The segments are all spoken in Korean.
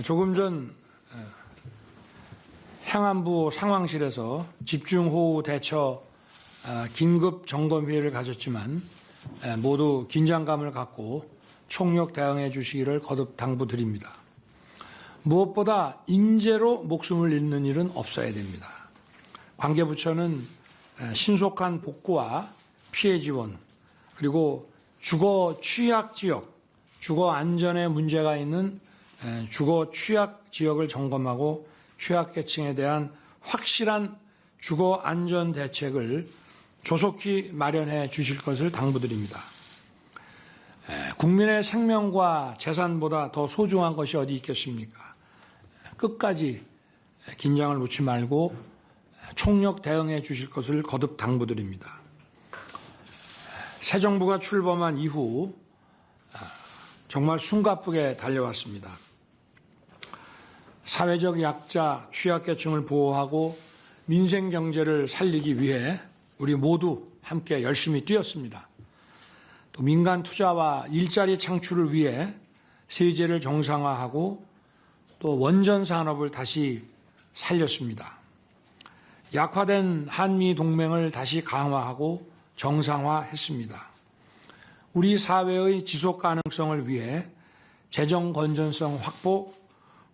조금 전 행안부 상황실에서 집중호우 대처 긴급 점검회의를 가졌지만 모두 긴장감을 갖고 총력 대응해 주시기를 거듭 당부드립니다. 무엇보다 인재로 목숨을 잃는 일은 없어야 됩니다. 관계부처는 신속한 복구와 피해 지원, 그리고 주거 취약 지역, 주거 안전에 문제가 있는 주거 취약 지역을 점검하고 취약계층에 대한 확실한 주거 안전 대책을 조속히 마련해 주실 것을 당부드립니다. 국민의 생명과 재산보다 더 소중한 것이 어디 있겠습니까? 끝까지 긴장을 놓지 말고 총력 대응해 주실 것을 거듭 당부드립니다. 새 정부가 출범한 이후 정말 숨가쁘게 달려왔습니다. 사회적 약자, 취약계층을 보호하고 민생 경제를 살리기 위해 우리 모두 함께 열심히 뛰었습니다. 또 민간 투자와 일자리 창출을 위해 세제를 정상화하고 또 원전 산업을 다시 살렸습니다. 약화된 한미 동맹을 다시 강화하고 정상화했습니다. 우리 사회의 지속 가능성을 위해 재정 건전성 확보,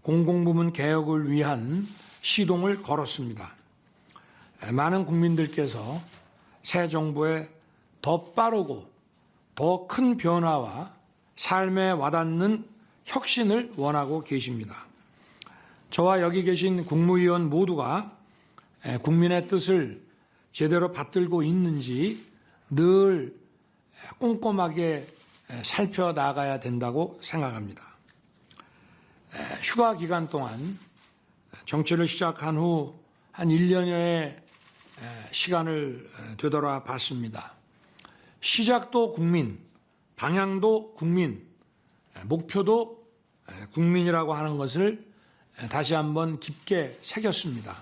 공공부문 개혁을 위한 시동을 걸었습니다. 많은 국민들께서 새 정부의 더 빠르고 더 큰 변화와 삶에 와닿는 혁신을 원하고 계십니다. 저와 여기 계신 국무위원 모두가 국민의 뜻을 제대로 받들고 있는지 늘 꼼꼼하게 살펴나가야 된다고 생각합니다. 휴가 기간 동안 정치를 시작한 후 한 1년여의 시간을 되돌아봤습니다. 시작도 국민, 방향도 국민, 목표도 국민이라고 하는 것을 다시 한번 깊게 새겼습니다.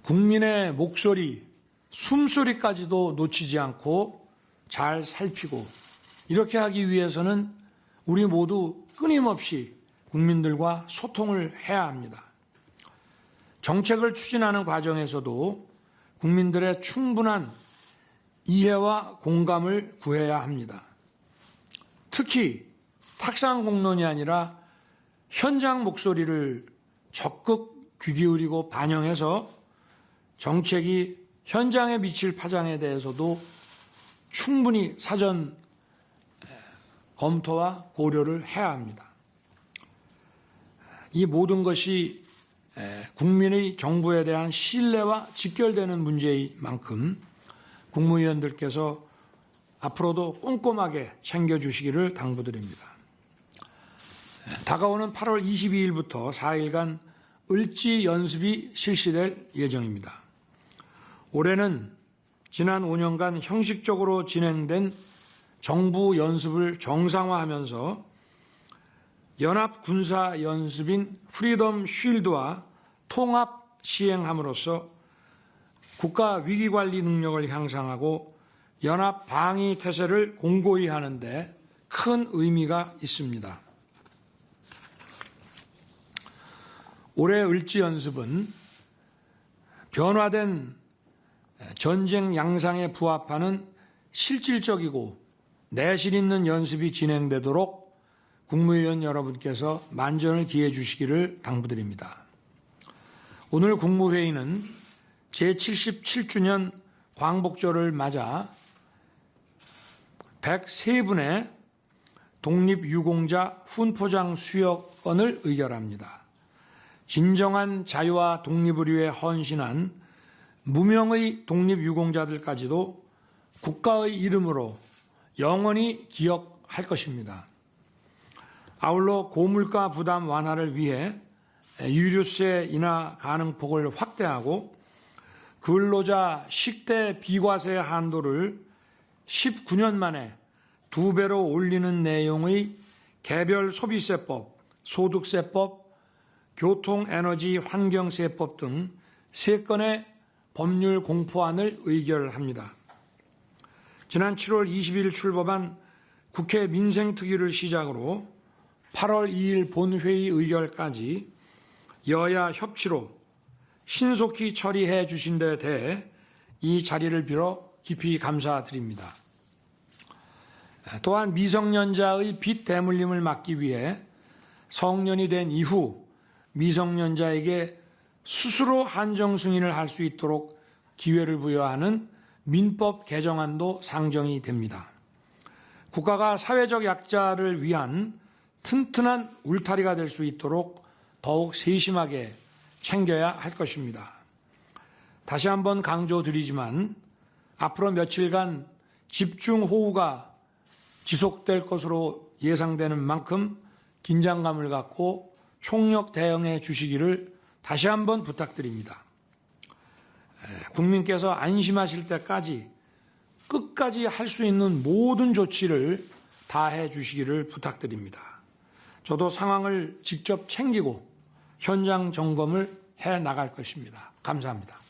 국민의 목소리, 숨소리까지도 놓치지 않고 잘 살피고 이렇게 하기 위해서는 우리 모두 끊임없이 국민들과 소통을 해야 합니다. 정책을 추진하는 과정에서도 국민들의 충분한 이해와 공감을 구해야 합니다. 특히 탁상 공론이 아니라 현장 목소리를 적극 귀 기울이고 반영해서 정책이 현장에 미칠 파장에 대해서도 충분히 사전 검토와 고려를 해야 합니다. 이 모든 것이 국민의 정부에 대한 신뢰와 직결되는 문제인 만큼 국무위원들께서 앞으로도 꼼꼼하게 챙겨주시기를 당부드립니다. 다가오는 8월 22일부터 4일간 을지 연습이 실시될 예정입니다. 올해는 지난 5년간 형식적으로 진행된 정부 연습을 정상화하면서 연합 군사 연습인 프리덤 쉴드와 통합 시행함으로써 국가 위기관리 능력을 향상하고 연합 방위 태세를 공고히 하는 데 큰 의미가 있습니다. 올해 을지 연습은 변화된 전쟁 양상에 부합하는 실질적이고 내실 있는 연습이 진행되도록 국무위원 여러분께서 만전을 기해 주시기를 당부드립니다. 오늘 국무회의는 제77주년 광복절을 맞아 103분의 독립유공자 훈포장 수여건을 의결합니다. 진정한 자유와 독립을 위해 헌신한 무명의 독립유공자들까지도 국가의 이름으로 영원히 기억할 것입니다. 아울러 고물가 부담 완화를 위해 유류세 인하 가능폭을 확대하고 근로자 식대 비과세 한도를 19년 만에 2배로 올리는 내용의 개별 소비세법, 소득세법, 교통에너지 환경세법 등 3건의 법률 공포안을 의결합니다. 지난 7월 20일 출범한 국회 민생특위를 시작으로 8월 2일 본회의 의결까지 여야 협치로 신속히 처리해 주신 데 대해 이 자리를 빌어 깊이 감사드립니다. 또한 미성년자의 빚 대물림을 막기 위해 성년이 된 이후 미성년자에게 스스로 한정 승인을 할 수 있도록 기회를 부여하는 민법 개정안도 상정이 됩니다. 국가가 사회적 약자를 위한 튼튼한 울타리가 될 수 있도록 더욱 세심하게 챙겨야 할 것입니다. 다시 한번 강조드리지만 앞으로 며칠간 집중호우가 지속될 것으로 예상되는 만큼 긴장감을 갖고 총력 대응해 주시기를 다시 한번 부탁드립니다. 국민께서 안심하실 때까지 끝까지 할 수 있는 모든 조치를 다해 주시기를 부탁드립니다. 저도 상황을 직접 챙기고 현장 점검을 해 나갈 것입니다. 감사합니다.